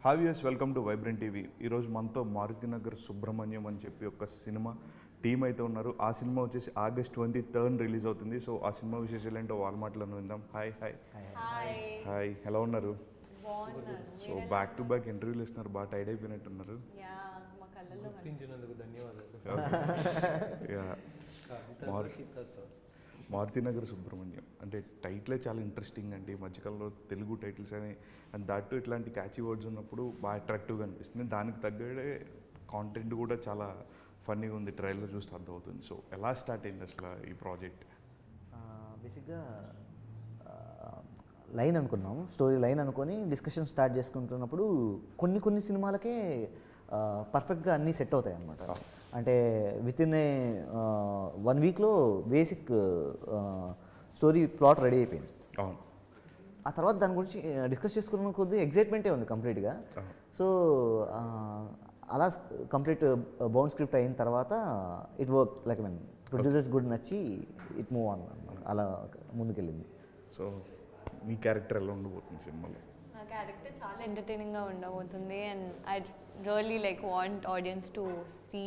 Hi viewers, welcome to vibrant TV. ఈరోజు మనతో మారుతినగర్ సుబ్రహ్మణ్యం అని చెప్పి ఒక సినిమా టీం అయితే ఉన్నారు. ఆ సినిమా వచ్చేసి August 23 రిలీజ్ అవుతుంది. సో ఆ సినిమా విశేషాలు ఏంటో వాళ్ళ మాటలను విందాం. హాయ్ హాయ్ హాయ్, ఎలా ఉన్నారు? సో బ్యాక్ టు బ్యాక్ ఇంటర్వ్యూలు ఇస్తున్నారు, బాగా టైడ్ అయిపోయినట్టున్నారు. గుర్తించినందుకు ధన్యవాదాలు. మారుతినగర్ సుబ్రహ్మణ్యం అంటే టైటిలే చాలా ఇంట్రెస్టింగ్ అంటే ఈ మధ్యకాలంలో తెలుగు టైటిల్స్ అని అండ్ దాట్ ఇట్లాంటి క్యాచీ వర్డ్స్ ఉన్నప్పుడు బాగా అట్రాక్టివ్గా అనిపిస్తుంది. దానికి తగ్గడే కాంటెంట్ కూడా చాలా ఫన్నీగా ఉంది, ట్రైలర్ చూస్తే అర్థమవుతుంది. సో ఎలా స్టార్ట్ అయింది అసలు ఈ ప్రాజెక్ట్? బేసిక్గా లైన్ అనుకున్నాం, స్టోరీ లైన్ అనుకొని డిస్కషన్ స్టార్ట్ చేసుకుంటున్నప్పుడు కొన్ని సినిమాలకే పర్ఫెక్ట్గా అన్నీ సెట్ అవుతాయి అన్నమాట. అంటే విత్ ఇన్ ఏ 1 వీక్లో బేసిక్ స్టోరీ ప్లాట్ రెడీ అయిపోయింది. అవును. ఆ తర్వాత దాని గురించి డిస్కస్ చేసుకున్న కొద్దీ ఎగ్జైట్మెంటే ఉంది కంప్లీట్గా. సో అలా కంప్లీట్ బౌండ్ స్క్రిప్ట్ అయిన తర్వాత it work like mean producers good నచ్చి ఇట్ మూవ్ ఆన్ అలా ముందుకెళ్ళింది. సో మీ క్యారెక్టర్ ఎలా ఉండబోతుంది సినిమాలో? నా క్యారెక్టర్ చాలా ఎంటర్టైనింగ్గా ఉండబోతుంది and I really like want audience to see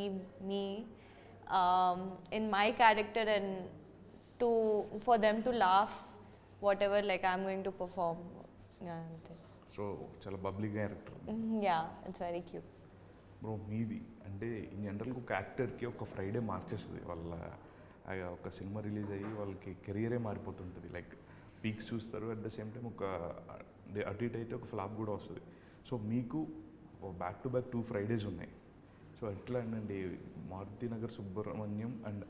me in my character and to for them to laugh whatever like I'm going to perform అంతే. So చాలా bubbly character. Yeah, it's very cute. Bro మీది అంటే in జనరల్గా ఒక యాక్టర్కి ఒక Friday మార్చేస్తుంది వాళ్ళ ఒక సినిమా రిలీజ్ అయ్యి వాళ్ళకి కెరియరే మారిపోతుంటుంది. లైక్ పీక్స్ చూస్తారు, అట్ ద సేమ్ టైం ఒక అటు ఇటు అయితే ఒక ఫ్లాప్ కూడా వస్తుంది. సో మీకు బ్యాక్ టు బ్యాక్ 2 ఫ్రైడేస్ ఉన్నాయి. సో ఎట్లా అండి Maruthi Nagar Subrahmanyam and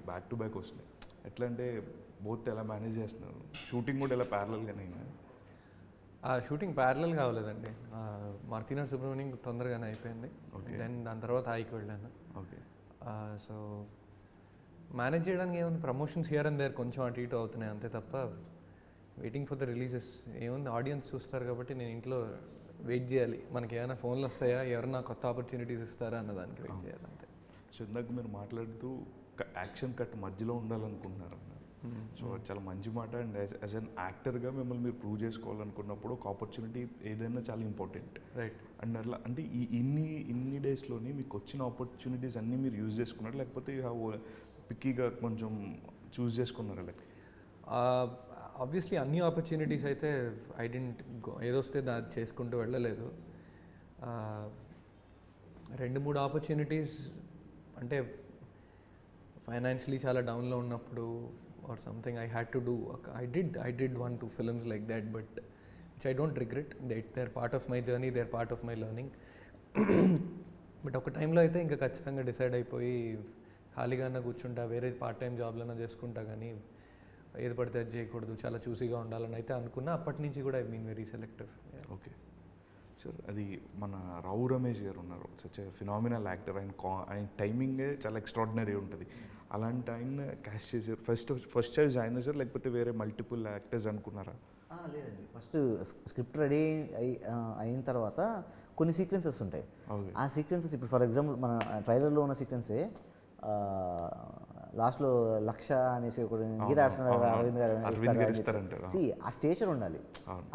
back to back వస్తున్నాయి, ఎట్లా అంటే బోత్ ఎలా మేనేజ్ చేస్తున్నారు? షూటింగ్ కూడా ఎలా ప్యారలల్గానే అయినా? షూటింగ్ ప్యారలల్ కావలేదండి. మారుతినగర్ సుబ్రహ్మణ్యం తొందరగానే అయిపోయింది. దెన్ దాని తర్వాత ఆయికి వెళ్ళాను. ఓకే. సో మేనేజ్ చేయడానికి ఏముంది, ప్రమోషన్స్ హియర్ అండ్ దేర్ కొంచెం అటు ఇటు అవుతున్నాయి అంతే తప్ప వెయిటింగ్ ఫర్ ద రిలీజెస్ ఏముంది. ఆడియన్స్ చూస్తారు కాబట్టి నేను ఇంట్లో వెయిట్ చేయాలి, మనకి ఏమైనా ఫోన్లు వస్తాయా, ఎవరైనా కొత్త ఆపర్చునిటీస్ ఇస్తారా అన్నదానికి వెయిట్ చేయాలి అంతే. సో ఇందాక మీరు మాట్లాడుతూ యాక్షన్ కట్ మధ్యలో ఉండాలనుకుంటున్నారు అన్నారు. సో చాలా మంచి మాట. అండ్ యాజ్ అన్ యాక్టర్గా మిమ్మల్ని మీరు ప్రూవ్ చేసుకోవాలనుకున్నప్పుడు ఒక ఆపర్చునిటీ ఏదైనా చాలా ఇంపార్టెంట్, రైట్? అండ్ అట్లా అంటే ఈ ఇన్ని డేస్లోని మీకు వచ్చిన ఆపర్చునిటీస్ అన్నీ మీరు యూజ్ చేసుకున్నారు, లేకపోతే యూ హ్యావ్ పిక్కీగా కొంచెం చూస్ చేసుకున్నారా? లైక్ ఆబ్వియస్లీ అన్ని ఆపర్చునిటీస్ అయితే ఐ డెంట్ ఏదొస్తే దాన్ని చేసుకుంటూ వెళ్ళలేదు. 2-3 ఆపర్చునిటీస్ అంటే ఫైనాన్షియలీ చాలా డౌన్లో ఉన్నప్పుడు or something I had to do. I did 1-2 films like that, but which I don't regret. They're part of my journey, they're part of my learning. But ఒక టైంలో అయితే ఇంకా ఖచ్చితంగా డిసైడ్ అయిపోయి ఖాళీగా కూర్చుంటా, వేరే పార్ట్ టైం జాబ్లన్నా చేసుకుంటా, కానీ ఏది పడితే అది చేయకూడదు, చాలా చూసిగా ఉండాలని అయితే అనుకున్నా. అప్పటి నుంచి కూడా I mean very selective. Okay sir, అది మన రావు రమేష్ గారు ఉన్నారు, సచ్ ఏ ఫినామినల్ యాక్టర్. ఆయన టైమింగే చాలా ఎక్స్ట్రాడినరీ ఉంటుంది. అలాంటి ఆయన క్యాస్ట్ చేశారు. ఫస్ట్ చాయిస్ ఆయన సార్, లేకపోతే వేరే మల్టిపుల్ యాక్టర్స్ అనుకున్నారా? లేదండి, ఫస్ట్ స్క్రిప్ట్ రెడీ అయిన తర్వాత కొన్ని సీక్వెన్సెస్ ఉంటాయి. ఆ సీక్వెన్సెస్ ఇప్పుడు ఫర్ ఎగ్జాంపుల్ మన ట్రైలర్లో ఉన్న సీక్వెన్సే లాస్ట్లో లక్ష అనేసి ఒకటి గీత ఆడుతున్నారు అరవింద్ గారు. ఆ స్టేచర్ ఉండాలి,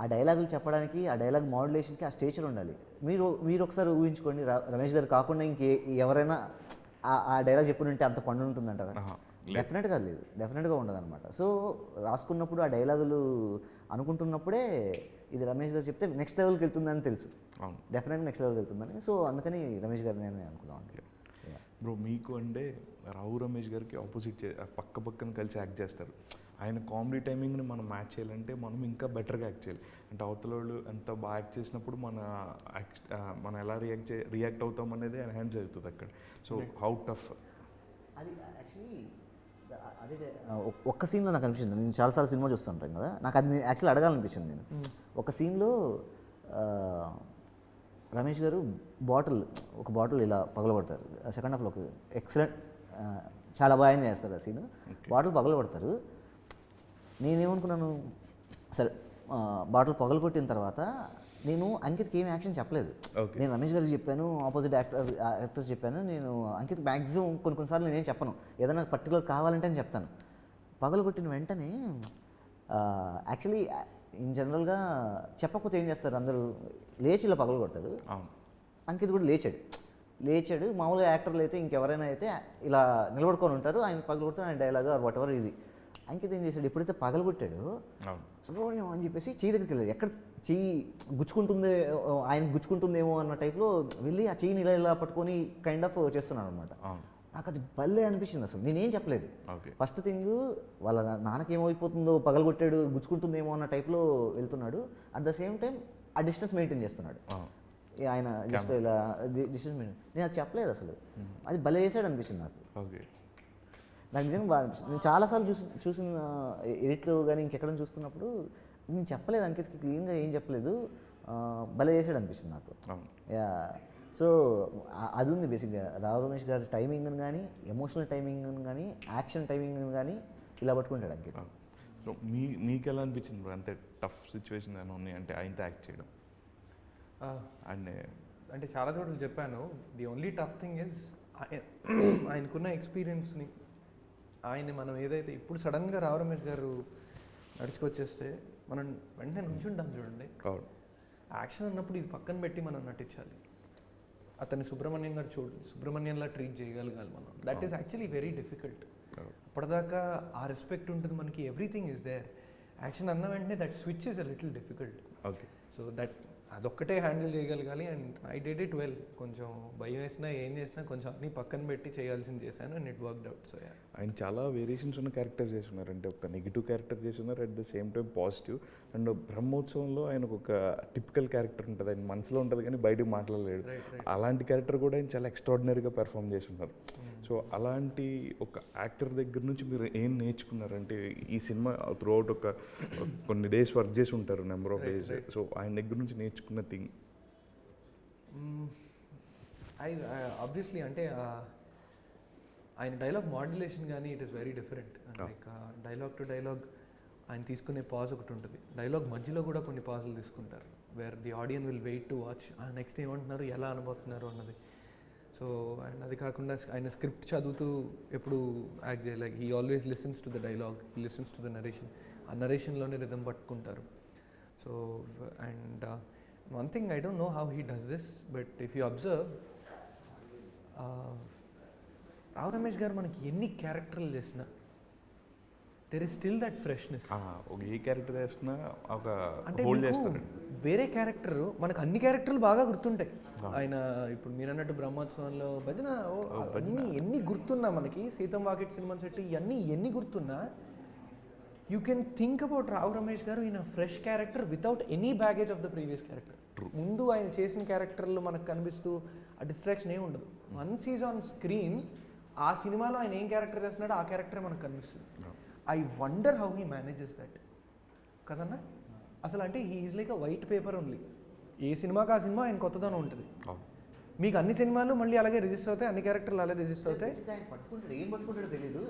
ఆ డైలాగులు చెప్పడానికి, ఆ డైలాగ్ మాడ్యులేషన్కి ఆ స్టేచర్ ఉండాలి. మీరు ఒకసారి ఊహించుకోండి, రమేష్ గారు కాకుండా ఎవరైనా ఆ డైలాగ్ చెప్పి ఉంటే అంత పండు ఉంటుందంటారా? డెఫినెట్గా లేదు, డెఫినెట్గా ఉండదు అనమాట. సో రాసుకున్నప్పుడు ఆ డైలాగులు అనుకుంటున్నప్పుడే ఇది రమేష్ గారు చెప్తే నెక్స్ట్ లెవెల్కి వెళ్తుందని తెలుసు, డెఫినెట్గా నెక్స్ట్ లెవెల్కి వెళ్తుందని. సో అందుకని రమేష్ గారు నేను అనుకున్నాను. బ్రో మీకు అంటే రావు రమేష్ గారికి ఆపోజిట్ పక్కన కలిసి యాక్ట్ చేస్తారు. ఆయన కామెడీ టైమింగ్ని మనం మ్యాచ్ చేయాలంటే మనం ఇంకా బెటర్గా యాక్ట్ చేయాలి. అంటే అవతల వాళ్ళు ఎంత బాగా యాక్ట్ చేసినప్పుడు మనం ఎలా రియాక్ట్ అవుతాం అనేది ఎన్హాన్స్ అవుతుంది అక్కడ. సో హౌ టఫ్ అది యాక్చువల్లీ అదే ఒక్క సీన్లో నాకు అనిపించింది. నేను చాలాసార్లు సినిమా చూస్తుంటాను కదా, నాకు అది యాక్చువల్లీ అడగాలనిపించింది. నేను ఒక సీన్లో రమేష్ గారు ఒక బాటిల్ ఇలా పగలగొడతారు. సెకండ్ హాఫ్లో ఒక ఎక్సలెంట్ చాలా బాగా చేస్తారు ఆ సీన్. బాటిల్ పగలగొడతారు. నేనేమనుకున్నాను, సరే బాటిల్ పగలగొట్టిన తర్వాత నేను అంకిత్కి ఏమి యాక్షన్ చెప్పలేదు. నేను రమేష్ గారికి చెప్పాను, ఆపోజిట్ యాక్టర్స్ చెప్పాను. నేను అంకిత్ మ్యాక్సిమం కొన్నిసార్లు నేనేం చెప్పను, ఏదైనా పర్టికులర్ కావాలంటే అని చెప్తాను. పగలగొట్టిన వెంటనే యాక్చువల్లీ ఇన్ జనరల్గా చెప్పకపోతే ఏం చేస్తారు అందరూ, లేచి ఇలా పగలు కొడతాడు. అవును. అంకిత్ కూడా లేచాడు. మామూలుగా యాక్టర్లు అయితే ఇంకెవరైనా అయితే ఇలా నిలబడుకొని ఉంటారు, ఆయన పగలు కొడతాడు, ఆయన డైలాగ్ ఆర్ వాట్ ఎవర్ ఇది. అంకిత్ ఏం చేశాడు, ఎప్పుడైతే పగలు కొట్టాడో సుబ్రహ్మణ్యం అని చెప్పేసి చెయ్యి దగ్గరికి వెళ్ళాడు. ఎక్కడ చెయ్యి గుచ్చుకుంటుందే, ఆయనకు గుచ్చుకుంటుందేమో అన్న టైప్లో వెళ్ళి ఆ చెయ్యిని ఇలా పట్టుకొని కైండ్ ఆఫ్ చేస్తున్నాడు అనమాట. నాకు అది భలే అనిపించింది. అసలు నేనేం చెప్పలేదు. ఫస్ట్ థింగ్ వాళ్ళ నాన్నకి ఏమైపోతుందో, పగలగొట్టాడు, గుచ్చుకుంటుందేమో అన్న టైప్లో వెళ్తున్నాడు. అట్ ద సేమ్ టైం ఆ డిస్టెన్స్ మెయింటైన్ చేస్తున్నాడు ఆయన. జస్ట్ ఇలా డిస్టెన్స్ మెయింటైన్, నేను అది చెప్పలేదు అసలు. అది భలే చేశాడు అనిపించింది నాకు. నాకు నిజంగా బాగా అనిపిస్తుంది. నేను చాలాసార్లు చూసిన ఎడిట్లో కానీ ఇంకెక్కడ చూస్తున్నప్పుడు నేను చెప్పలేదు, అంకిత్కి క్లీన్గా ఏం చెప్పలేదు, భలే చేశాడు అనిపిస్తుంది నాకు. యా, సో అది ఉంది బేసిక్గా. రావు రమేష్ గారి టైమింగ్ కానీ, ఎమోషనల్ టైమింగ్ కానీ, యాక్షన్ టైమింగ్ కానీ ఇలా పట్టుకుంటాడు అంకిత్. సో మీకు ఎలా అనిపించింది బ్రో? అంతే టఫ్ సిచ్యువేషన్ ఏమైనా ఉన్నాయి అంటే ఆయనతో యాక్ట్ చేయడం? అండ్ అంటే చాలా చోట్ల చెప్పాను, the only tough thing is ఆయనకున్న ఎక్స్పీరియన్స్ని, ఆయన మనం ఏదైతే ఇప్పుడు సడన్గా రావు రమేష్ గారు నడుచుకొచ్చేస్తే మనం వెంటనే నుంచుంటాం చూడండి. యాక్షన్ అన్నప్పుడు ఇది పక్కన పెట్టి మనం నటించాలి. అతన్ని సుబ్రహ్మణ్యంలా ట్రీట్ చేయగలగాలి మనం. That is actually very difficult. అప్పటిదాకా ఆ రెస్పెక్ట్ ఉంటుంది మనకి, ఎవ్రీథింగ్ ఈజ్ దేర్. యాక్షన్ అన్న వెంటనే that switch is a little difficult. So అదొక్కటే హ్యాండిల్ చేయగలగాలి. And I did it well. కొంచెం భయం వేసినా ఏం చేసినా కొంచెం అన్నీ పక్కన పెట్టి చేయాల్సింది చేశాను, and it worked out. So ఆయన చాలా వేరియేషన్స్ ఉన్న క్యారెక్టర్స్ చేస్తున్నారు. అంటే ఒక నెగిటివ్ క్యారెక్టర్ చేస్తున్నారు, at the same time positive. And బ్రహ్మోత్సవంలో ఆయనకు ఒక టిపికల్ క్యారెక్టర్ ఉంటుంది, ఆయన మనసులో ఉంటుంది కానీ బయటకు మాట్లాడలేడు. అలాంటి క్యారెక్టర్ కూడా ఆయన చాలా ఎక్స్ట్రాడినరీగా పెర్ఫామ్ చేస్తున్నారు. సో అలాంటి ఒక యాక్టర్ దగ్గర నుంచి మీరు ఏం నేర్చుకున్నారంటే, ఈ సినిమా త్రూ అవుట్ ఒక కొన్ని డేస్ వర్క్ చేసి ఉంటారు, నెంబర్ ఆఫ్ డేస్. సో ఆయన దగ్గర నుంచి నేర్చుకున్న థింగ్? ఆబ్వియస్లీ అంటే ఆయన డైలాగ్ మాడ్యులేషన్ కానీ it is very different. Like dialogue to dialogue ఆయన తీసుకునే పాజ్ ఒకటి ఉంటుంది. డైలాగ్ మధ్యలో కూడా కొన్ని పాజులు తీసుకుంటారు, where the audience will wait to watch next ఏమంటున్నారు, ఎలా అనబోతున్నారు అన్నది. సో అండ్ అది కాకుండా ఆయన స్క్రిప్ట్ చదువుతూ ఎప్పుడు యాక్ట్ చేయాలి. Like he always listens to the dialogue, he listens to the narration. ఆ నరేషన్లోనే రిథమ్ పట్టుకుంటారు. So and one thing I don't know how he does this, but if you observe, Rao Ramesh garu మనకి ఎన్ని క్యారెక్టర్లు చేసినా there is still that freshness. ఏ character చేసినా ఒక అంటే వేరే క్యారెక్టర్ మనకు అన్ని క్యారెక్టర్లు బాగా గుర్తుంటాయి. ఆయన ఇప్పుడు మీరు అన్నట్టు బ్రహ్మోత్సవంలో భజన అన్నీ ఎన్ని గుర్తున్నా మనకి, సీతం వాకిట్ సినిమా సెట్ ఇవన్నీ ఎన్ని గుర్తున్నా, యూ కెన్ థింక్ అబౌట్ రావు రమేష్ గారు in a fresh character without any baggage of the previous character. ముందు ఆయన చేసిన క్యారెక్టర్లు మనకు కనిపిస్తూ ఆ డిస్ట్రాక్షన్ ఏమి ఉండదు. వన్స్ ఈజ్ ఆన్ స్క్రీన్, ఆ సినిమాలో ఆయన ఏం క్యారెక్టర్ చేస్తున్నాడో ఆ క్యారెక్టరే మనకు కనిపిస్తుంది. I wonder how he manages that కదన్నా. అసలు అంటే he is like a white paper only. ఏ సినిమాకి ఆ సినిమా ఆయన కొత్తదనం ఉంటుంది. మీకు అన్ని సినిమాలు మళ్ళీ అలాగే రిజిస్టర్ అవుతాయి, అన్ని క్యారెక్టర్లు అలాగే రిజిస్టర్ అవుతాయి. పట్టుకుంటాడు, ఏం పట్టుకుంటాడో తెలియదు.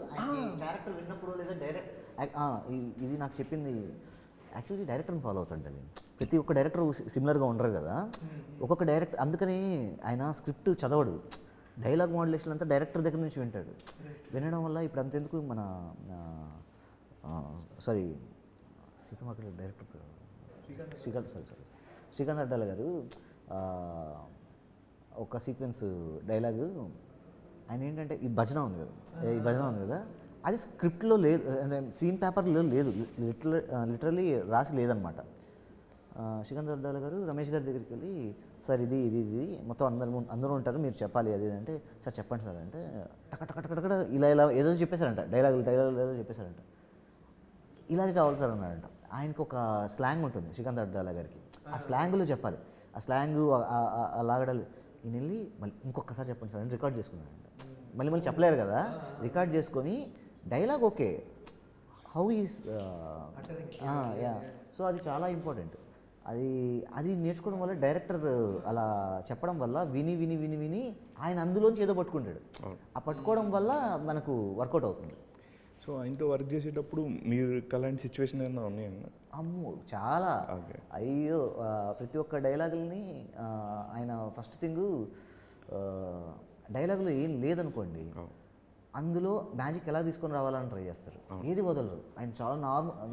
క్యారెక్టర్ విన్నప్పుడు లేదా డైరెక్ట్ ఇది నాకు చెప్పింది యాక్చువల్లీ డైరెక్టర్ని ఫాలో అవుతాడు. ప్రతి ఒక్క డైరెక్టర్ సిమిలర్గా ఉండరు కదా, ఒక్కొక్క డైరెక్టర్. అందుకని ఆయన స్క్రిప్ట్ చదవడు, డైలాగ్ మాడ్యులేషన్ అంతా డైరెక్టర్ దగ్గర నుంచి వింటాడు. వినడం వల్ల ఇప్పుడు అంతెందుకు మన సారీ సీతమ్మ డైరెక్టర్ శ్రీకాంత్ అడ్డాల గారు ఒక సీక్వెన్స్ డైలాగు ఆయన ఏంటంటే, ఈ భజన ఉంది కదా, అది స్క్రిప్ట్లో లేదు, అంటే సీన్ పేపర్లో లేదు, లిటరల్లీ రాసి లేదనమాట. శ్రీకాంత్ అడ్డాల గారు రమేష్ గారి దగ్గరికి వెళ్ళి, సార్ ఇది ఇది ఇది మొత్తం అందరూ ఉంటారు, మీరు చెప్పాలి అది అంటే, సార్ చెప్పండి సార్ అంటే, టక ఇలా ఏదో చెప్పేశారంట, డైలాగులు చెప్పేశారంట. ఇలాగే కావాలి సార్ అన్నాడంట. ఆయనకు ఒక స్లాంగ్ ఉంటుంది శ్రీకాంత్ అడ్డాల గారికి, ఆ స్లాంగ్లో చెప్పాలి. ఆ స్లాంగు లాగడాలి. ఈయన వెళ్ళి మళ్ళీ ఇంకొకసారి చెప్పండి సార్ అని రికార్డ్ చేసుకున్నాడంట. మళ్ళీ చెప్పలేరు కదా, రికార్డ్ చేసుకొని dialogue okay, how is yeah. So అది చాలా ఇంపార్టెంట్. అది నేర్చుకోవడం వల్ల, డైరెక్టర్ అలా చెప్పడం వల్ల విని ఆయన అందులోంచి ఏదో పట్టుకుంటాడు. ఆ పట్టుకోవడం వల్ల మనకు వర్కౌట్ అవుతుంది. సో ఆయనతో వర్క్ చేసేటప్పుడు మీరు అలాంటి సిచ్యువేషన్ ఏమైనా ఉన్నాయన్నా? అమ్మో చాలా. అయ్యో, ప్రతి ఒక్క డైలాగుల్ని ఆయన ఫస్ట్ థింగ్, డైలాగులో ఏం లేదనుకోండి, అందులో మ్యాజిక్ ఎలా తీసుకొని రావాలని ట్రై చేస్తారు, ఏది వదలరు. ఆయన చాలా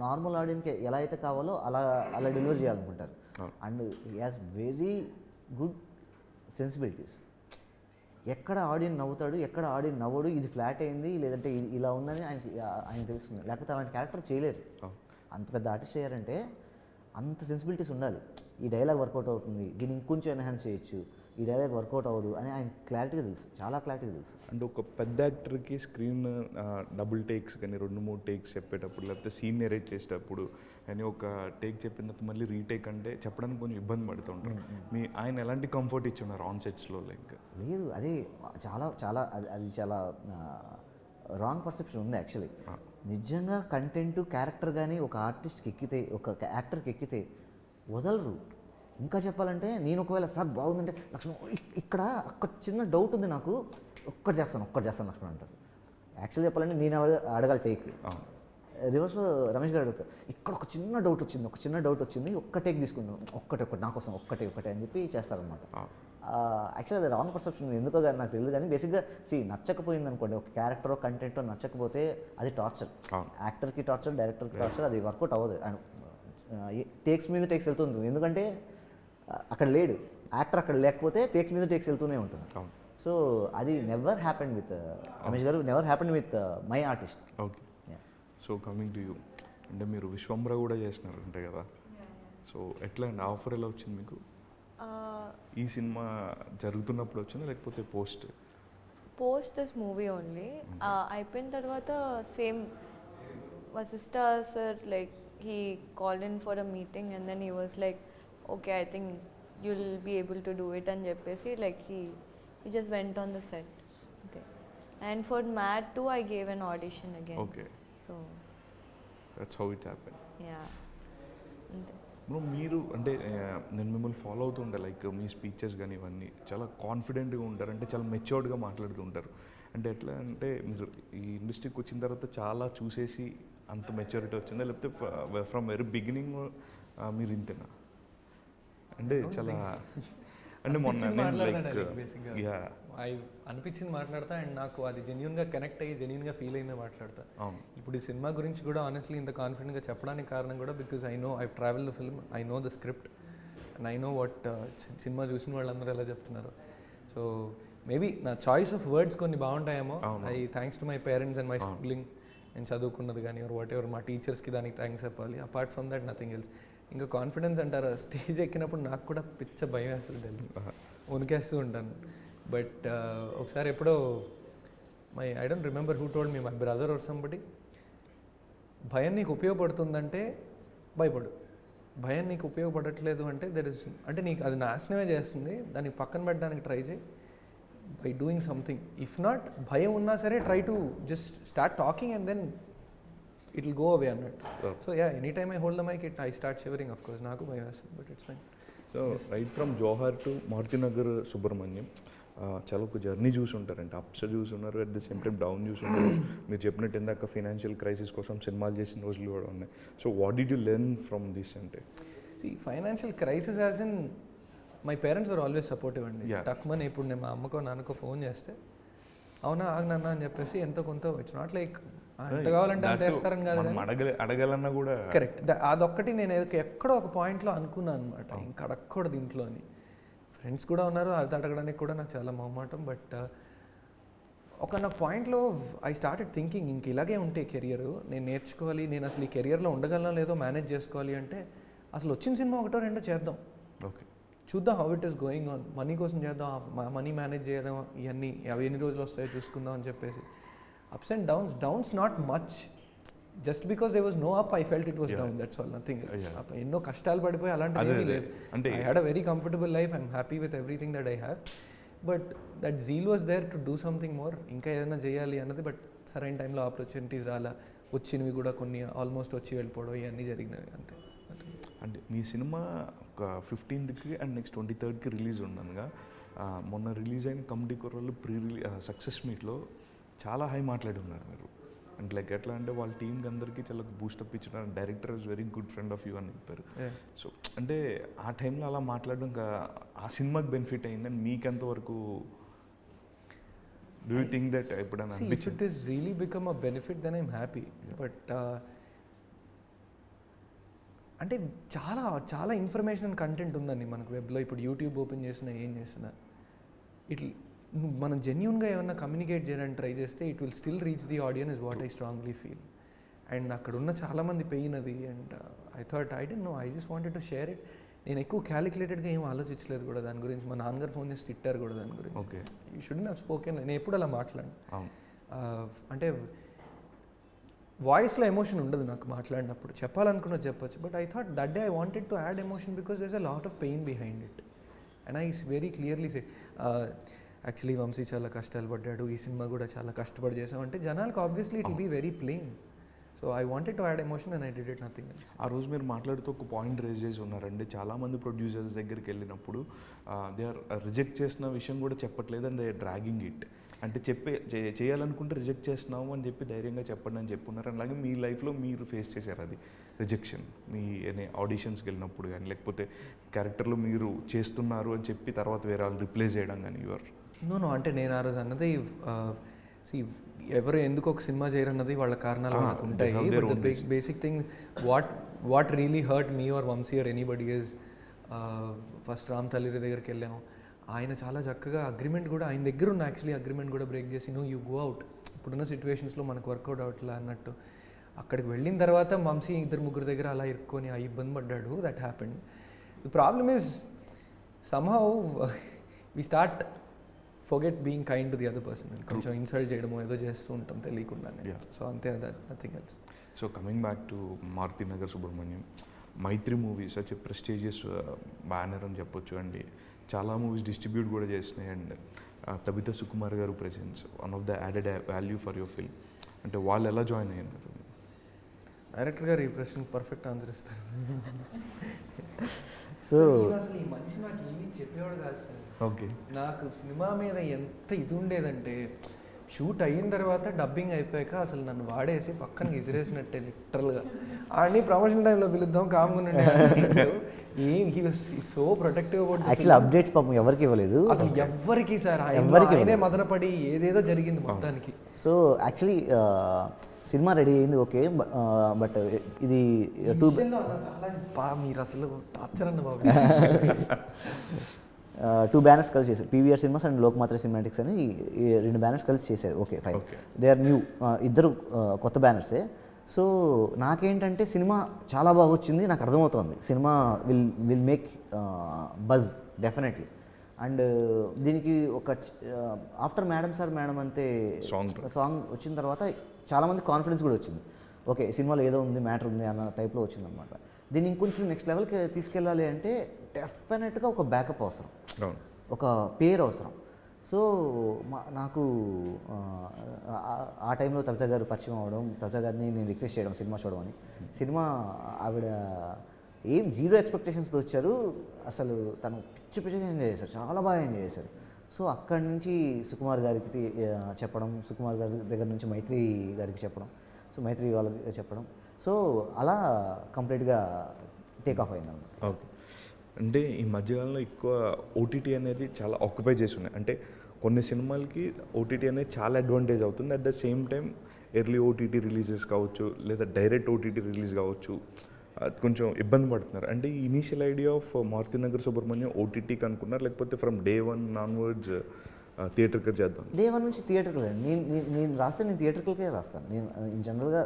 నార్మల్ ఆడియన్కి ఎలా అయితే కావాలో అలా అలా డెలివర్ చేయాలనుకుంటారు. And he has very good sensibilities. ఎక్కడ ఆడియన్ నవ్వుతాడు, ఎక్కడ ఆడియన్ నవ్వడు, ఇది ఫ్లాట్ అయింది లేదంటే ఇలా ఉందని ఆయన తెలుస్తుంది. లేకపోతే అలాంటి క్యారెక్టర్ చేయలేరు. అంత పెద్ద ఆర్టిస్ట్ చేయారంటే అంత సెన్సిబిలిటీస్ ఉండాలి. ఈ డైలాగ్ వర్కౌట్ అవుతుంది, దీన్ని ఇంకొంచెం ఎన్హాన్స్ చేయొచ్చు, ఈ డైలాగ్ వర్కౌట్ అవ్వదు అని ఆయన క్లారిటీగా తెలుసు, చాలా క్లారిటీగా తెలుసు. అంటే ఒక పెద్ద యాక్టర్కి స్క్రీన్ డబుల్ టేక్స్ కానీ 2-3 టేక్స్ చెప్పేటప్పుడు లేకపోతే సీన్ నెరేట్ చేసేటప్పుడు కానీ ఒక టేక్ చెప్పిన తర్వాత మళ్ళీ రీటేక్ అంటే చెప్పడానికి కొంచెం ఇబ్బంది పడుతుంటారు. ఆయన ఎలాంటి కంఫర్ట్ ఇచ్చున్నారు ఆన్ సెట్స్లో? లైక్ లేదు, అదే చాలా చాలా అది చాలా రాంగ్ పర్సెప్షన్ ఉంది యాక్చువల్లీ. నిజంగా కంటెంట్ క్యారెక్టర్ కానీ ఒక ఆర్టిస్ట్కి ఎక్కితే, ఒక యాక్టర్కి ఎక్కితే వదలరు. ఇంకా చెప్పాలంటే నేను ఒకవేళ సార్ బాగుందంటే లక్ష్మణ్ ఇక్కడ ఒక చిన్న డౌట్ ఉంది నాకు, ఒక్కటి చేస్తాను లక్ష్మణ్ అంటారు. యాక్చువల్లీ చెప్పాలంటే నేను అడగాలి టేక్. రివర్స్లో రమేష్ గారు అడుగుతారు, ఇక్కడ ఒక చిన్న డౌట్ వచ్చింది, ఒక్క టేక్ తీసుకున్నాం, ఒక్కటి నా కోసం ఒక్కటే అని చెప్పి చేస్తారనమాట. యాక్చువల్లీ అది రాంగ్ పర్సెప్షన్ ఎందుకో కానీ నాకు తెలియదు. కానీ బేసిక్గా నచ్చకపోయింది అనుకోండి, ఒక క్యారెక్టరో కంటెంటో నచ్చకపోతే అది టార్చర్. యాక్టర్కి టార్చర్, డైరెక్టర్కి టార్చర్, అది వర్కౌట్ అవ్వదు. టేక్స్ మీద టేక్స్ వెళ్తుంది, ఎందుకంటే అక్కడ లేడు యాక్టర్, అక్కడ లేకపోతే టేక్స్ మీద టేక్స్ వెళ్తూనే ఉంటుంది. సో అది నెవర్ హ్యాపెన్ విత్ రమేష్ గారు, never happen with my artist. Okay. So coming to you, అంటే మీరు విశ్వంబర కూడా చేసినారు అంటే కదా, సో ఎట్లా అండి ఆఫర్ ఎలా వచ్చింది మీకు? ఈ సినిమా జరుగుతున్నప్పుడు వచ్చిందా లేకపోతే పోస్ట్ దిస్ మూవీ ఓన్లీ అయిపోయిన తర్వాత same Vasishta sir like he called in for a meeting and then he was like, okay, I think you'll be able to do it and cheppesi like he just went on the set. Okay. And for Mad 2 I gave an audition again. Okay. So that's how it happened. Yeah. Bro మీరు అంటే నేను మిమ్మల్ని follow అవుతుంటే like మీ speeches కానీ ఇవన్నీ చాలా కాన్ఫిడెంట్గా ఉంటారు, అంటే చాలా మెచ్యూర్డ్గా మాట్లాడుతూ ఉంటారు. అంటే ఎట్లా అంటే మీరు ఈ ఇండస్ట్రీకి వచ్చిన తర్వాత చాలా చూసేసి అంత మెచ్యూరిటీ వచ్చిందా లేకపోతే ఫ్రమ్ వెరీ బిగినింగ్ మీరు ఇంతేనా? అంటే చాలా అంటే మొన్న అనిపించింది మాట్లాడతా అండ్ నాకు అది జెన్యున్గా కనెక్ట్ అయ్యి జెన్యున్గా ఫీల్ అయిందే మాట్లాడతా. ఇప్పుడు ఈ సినిమా గురించి కూడా ఆనెస్ట్లీ ఇంత కాన్ఫిడెంట్గా చెప్పడానికి కారణం కూడా because I know I travel the film, I know the script and I know what cinema చూసిన వాళ్ళందరూ ఎలా చెప్తున్నారు. సో మేబీ నా చాయిస్ ఆఫ్ వర్డ్స్ కొన్ని బాగుంటాయేమో, I thanks to my parents and my schooling, నేను చదువుకున్నది కానీ వాట్ ఎవర్ మా టీచర్స్కి దానికి థ్యాంక్స్ చెప్పాలి. Apart from that nothing else. ఇంకా కాన్ఫిడెన్స్ అంటారా, స్టేజ్ ఎక్కినప్పుడు నాకు కూడా పిచ్చ భయం వేస్తుంది, వణికేస్తూ ఉంటాను. బట్ ఒకసారి ఎప్పుడో I don't remember who told me, my brother or somebody, భయం నీకు ఉపయోగపడుతుందంటే భయపడు, భయం నీకు ఉపయోగపడట్లేదు అంటే అంటే నీకు అది నాశనమే చేస్తుంది, దాన్ని పక్కన పెట్టడానికి ట్రై చేయి by doing something. If not భయం ఉన్నా సరే try to just start talking and then it will go away అన్నట్టు. So yeah, any time I hold the mic I start shivering. Of course నాకు భయం వేస్తుంది but it's fine. So right from Johar to Marutinagar Subrahmanyam చాలా ఒక journey చూసి ఉంటారంటే, ups చూసి ఉన్నారు, at the same time down చూసి ఉన్నారు. మీరు చెప్పినట్టు ఇందాక ఫైనాన్షియల్ క్రైసిస్ కోసం సినిమాలు చేసిన రోజులు కూడా ఉన్నాయి. So what did you learn from this? అంటే financial crisis as in my parents were always supportive అండి. టక్మని ఇప్పుడు నేను మా అమ్మకో నాన్నకో ఫోన్ చేస్తే అవునా ఆగనన్నా అని చెప్పేసి ఎంతో కొంత, ఇట్స్ నాట్ లైక్ ఎంత కావాలంటే అంత వేస్తారని కాదు, అడగాలన్నా కూడా కరెక్ట్. అదొక్కటి నేను ఎక్కడో ఒక పాయింట్లో అనుకున్నాను అనమాట, ఇంకా అడగకూడదు ఇంట్లో అని. ఫ్రెండ్స్ కూడా ఉన్నారు, అది అడగడానికి కూడా నాకు చాలా మొహమాటం. బట్ ఒక పాయింట్లో ఐ స్టార్టెడ్ థింకింగ్ ఇంక ఇలాగే ఉంటే కెరియర్ నేను నేర్చుకోవాలి, నేను అసలు ఈ కెరియర్లో ఉండగలనో లేదో మేనేజ్ చేసుకోవాలి అంటే అసలు వచ్చిన సినిమా ఒకటో రెండో చేద్దాం, ఓకే చూద్దాం how it is going on, money కోసం చేద్దాం, మనీ మేనేజ్ చేయడం ఇవన్నీ అవి ఎన్ని రోజులు వస్తాయో చూసుకుందాం అని చెప్పేసి. Ups and downs not much, just because they was no up I felt it was down, that's all, nothing else. ఎన్నో కష్టాలు పడిపోయి అలాంటిది ఏమీ లేదు. I had a very comfortable life, I'm happy with everything that I have. But that zeal was there to do something more, ఇంకా ఏదైనా చేయాలి అన్నది. బట్ సరైన టైంలో ఆపర్చునిటీస్ రాలా, వచ్చినవి కూడా కొన్ని ఆల్మోస్ట్ వచ్చి వెళ్ళిపోవడం ఇవన్నీ జరిగినవి అంతే. అంటే మీ సినిమా ఒక 15th and next 23rd release ఉండనుగా, మొన్న రిలీజ్ అయిన కమిటీ కుర్రోళ్ళు సక్సెస్ మీట్లో చాలా హై మాట్లాడి ఉన్నారు మీరు. అంటే లైక్ ఎట్లా అంటే వాళ్ళ టీంకి అందరికీ చాలా బూస్టప్ ఇచ్చిన, director is very good friend of you అని చెప్పారు. సో అంటే ఆ టైంలో అలా మాట్లాడడం ఆ సినిమాకి బెనిఫిట్ అయిందని మీకు ఎంతవరకు? డూ యూ థింక్ దట్ ఎప్పుడైనా See, if it is really become a benefit, then I'm happy. But అంటే చాలా చాలా ఇన్ఫర్మేషన్ అండ్ కంటెంట్ ఉందండి మనకు వెబ్లో. ఇప్పుడు యూట్యూబ్ ఓపెన్ చేసినా ఏం చేసినా మనం జెన్యున్గా ఏమన్నా కమ్యూనికేట్ చేయడానికి ట్రై చేస్తే it will still reach the audience is what I strongly feel. And అక్కడ ఉన్న చాలామంది పెయిన్ అది. And I thought I don't no, I just wanted to share it. నేను ఎక్కువ క్యాలిక్యులేటెడ్గా ఏం ఆలోచించలేదు కూడా దాని గురించి. మా నాన్నగారు ఫోన్ చేసి తిట్టారు కూడా దాని గురించి. Okay, you shouldn't have spoken. నేను ఎప్పుడు అలా మాట్లాడను. అంటే వాయిస్లో ఎమోషన్ ఉండదు నాకు మాట్లాడినప్పుడు. చెప్పాలనుకున్నది చెప్పొచ్చు. But I thought that day I wanted to add emotion because there is a lot of pain behind it. And I very clearly say actually Vamsi చాలా కష్టాలు పడ్డాడు, ఈ సినిమా కూడా చాలా కష్టపడి చేసాం అంటే జనాలకు obviously it will be very plain. So I wanted to add emotion and I did it, nothing else. ఆ రోజు మీరు మాట్లాడుతూ ఒక పాయింట్ రేజ్ చేసి ఉన్నారండి. చాలామంది ప్రొడ్యూసర్స్ దగ్గరికి వెళ్ళినప్పుడు దే ఆర్ రిజెక్ట్ చేసిన విషయం కూడా చెప్పట్లేదు and they are dragging it. అంటే చేయాలనుకుంటే రిజెక్ట్ చేస్తున్నాము అని చెప్పి ధైర్యంగా చెప్పండి అని చెప్పున్నారు. అలాగే మీ లైఫ్లో మీరు ఫేస్ చేశారు అది రిజెక్షన్, మీ ఆడిషన్స్కి వెళ్ళినప్పుడు కానీ, లేకపోతే క్యారెక్టర్లో మీరు చేస్తున్నారు అని చెప్పి తర్వాత వేరే వాళ్ళు రిప్లేస్ చేయడం కానీ యువర్ నో అంటే నేను ఆ రోజు అన్నది ఎవరు ఎందుకు ఒక సినిమా చేయరన్నది వాళ్ళ కారణాలు మనకు ఉంటాయి. But the basic thing what really hurt me or Vamsi or anybody is first Ram Talluri దగ్గరికి వెళ్ళాము. ఆయన చాలా చక్కగా అగ్రిమెంట్ కూడా ఆయన దగ్గర ఉన్న యాక్చువల్లీ అగ్రిమెంట్ కూడా బ్రేక్ చేసి నో యూ గో అవుట్, ఇప్పుడున్న సిచ్యువేషన్స్లో మనకు వర్కౌట్ అవట్లా అన్నట్టు. అక్కడికి వెళ్ళిన తర్వాత వంశీ 2-3 దగ్గర అలా ఇరుక్కొని ఆ ఇబ్బంది పడ్డాడు. That happened. The problem is somehow we start forget being kind to the other person. కొంచెం ఇన్సల్ట్ చేయడమో ఏదో చేస్తూ ఉంటాం తెలియకుండానే. సో అంతే, nothing else. So coming back to Maruthi Nagar Subramanyam, Mythri movies such prestigious banner అని చెప్పొచ్చు అండి. చాలా మూవీస్ డిస్ట్రిబ్యూట్ కూడా చేసినాయి. అండ్ తబితా సుకుమార్ గారు presence one of the added value for your film. అంటే వాళ్ళు ఎలా జాయిన్ అయ్యారు? డైరెక్టర్ గారు ఈ ప్రశ్నకు పర్ఫెక్ట్ ఆన్సర్ ఇస్తారు. సో అసలు ఈ మనిషి నాకు ఏమీ చెప్పేవాడు కాదు సార్. ఓకే, నాకు సినిమా మీద ఎంత ఇది ఉండేదంటే షూట్ అయిన తర్వాత డబ్బింగ్ అయిపోయాక అసలు నన్ను వాడేసి పక్కన విసిరేసినట్టే లిటరల్గా. ఆడిని ప్రమోషన్ టైంలో పిలుద్దాం కామ్గా so protective about. Actually updates పాపం ఎవరికి ఇవ్వలేదు అసలు ఎవ్వరికి సార్. ఆయనే మదనపడి ఏదేదో జరిగింది మొత్తానికి. సో యాక్చువల్లీ సినిమా రెడీ అయింది ఓకే. బట్ ఇది మీరు అసలు టార్చర్ అన్న బాబు. 2 బ్యానర్స్ కలిసి చేశారు, PVR cinemas and Lokmatra cinematics అని 2 బ్యానర్స్ కలిసి చేశారు. Okay fine, they are new, ఇద్దరు కొత్త బ్యానర్సే. సో నాకేంటంటే సినిమా చాలా బాగా వచ్చింది, నాకు అర్థమవుతుంది cinema will make buzz definitely. And దీనికి ఒక ఆఫ్టర్ మేడం సార్ మేడం అంతే సాంగ్ వచ్చిన తర్వాత చాలామంది కాన్ఫిడెన్స్ కూడా వచ్చింది. ఓకే సినిమాలో ఏదో ఉంది, మ్యాటర్ ఉంది అన్న టైప్లో వచ్చింది అనమాట. దీన్ని ఇంకొంచెం నెక్స్ట్ లెవెల్కి తీసుకెళ్ళాలి అంటే డెఫినెట్గా ఒక బ్యాకప్ అవసరం, ఒక పేరు అవసరం. సో నాకు ఆ టైంలో తబితా గారు పరిచయం అవ్వడం, తబితా గారిని నేను రిక్వెస్ట్ చేయడం సినిమా చూడమని. సినిమా ఆవిడ ఏం 0 ఎక్స్పెక్టేషన్స్తో వచ్చారు. అసలు తను పిచ్చిగా ఎంజాయ్ చేశారు, చాలా బాగా ఎంజాయ్ చేశారు. సో అక్కడి నుంచి సుకుమార్ గారికి చెప్పడం, సుకుమార్ గారి దగ్గర నుంచి మైత్రి గారికి చెప్పడం, సో మైత్రి వాళ్ళకి చెప్పడం. సో అలా కంప్లీట్గా టేక్ ఆఫ్ అయిందన్నమాట. ఓకే, అంటే ఈ మధ్యకాలంలో ఎక్కువ ఓటీటీ అనేది చాలా ఆక్యుపై చేసి ఉన్నాయి. అంటే కొన్ని సినిమాలకి ఓటీటీ అనేది చాలా అడ్వాంటేజ్ అవుతుంది. At the same time early OTT releases కావచ్చు, లేదా డైరెక్ట్ ఓటీటీ రిలీజ్ కావచ్చు, కొంచెం ఇబ్బంది పడుతున్నారు. అంటే ఈ initial idea of Maruti Nagar Subrahmanyam ఓటీటీకి అనుకున్నారు, లేకపోతే ఫ్రమ్ డే 1 ఆన్వర్డ్స్ థియేటర్కి చేద్దాం? డే 1 నుంచి థియేటర్కి నేను రాస్తే నేను థియేటర్కే రాస్తాను. నేను ఇన్ జనరల్గా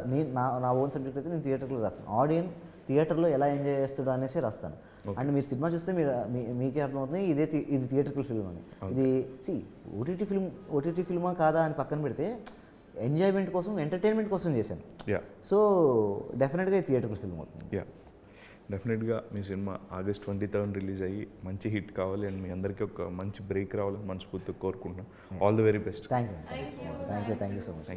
నా ఓన్ సబ్జెక్ట్ అయితే నేను థియేటర్లో రాస్తాను. ఆడియన్స్ థియేటర్లో ఎలా ఎంజాయ్ చేస్తాడో అనేసి రాస్తాను. అండ్ మీరు సినిమా చూస్తే మీకే అర్థమవుతుంది ఇది థియేటర్కల్ ఫిల్మ్ అని. ఇది ఓటీటీ ఫిల్మా కాదా అని పక్కన పెడితే ఎంజాయ్మెంట్ కోసం, ఎంటర్టైన్మెంట్ కోసం చేశాను. సో డెఫినెట్గా థియేటర్కల్ ఫిల్మ్ అవుతుంది. డెఫినెట్గా మీ సినిమా August 23 రిలీజ్ అయ్యి మంచి హిట్ కావాలి అండ్ మీ అందరికీ ఒక మంచి బ్రేక్ రావాలని మనస్ఫూర్తిగా కోరుకుంటున్నాం. All the very best. Thank you so much.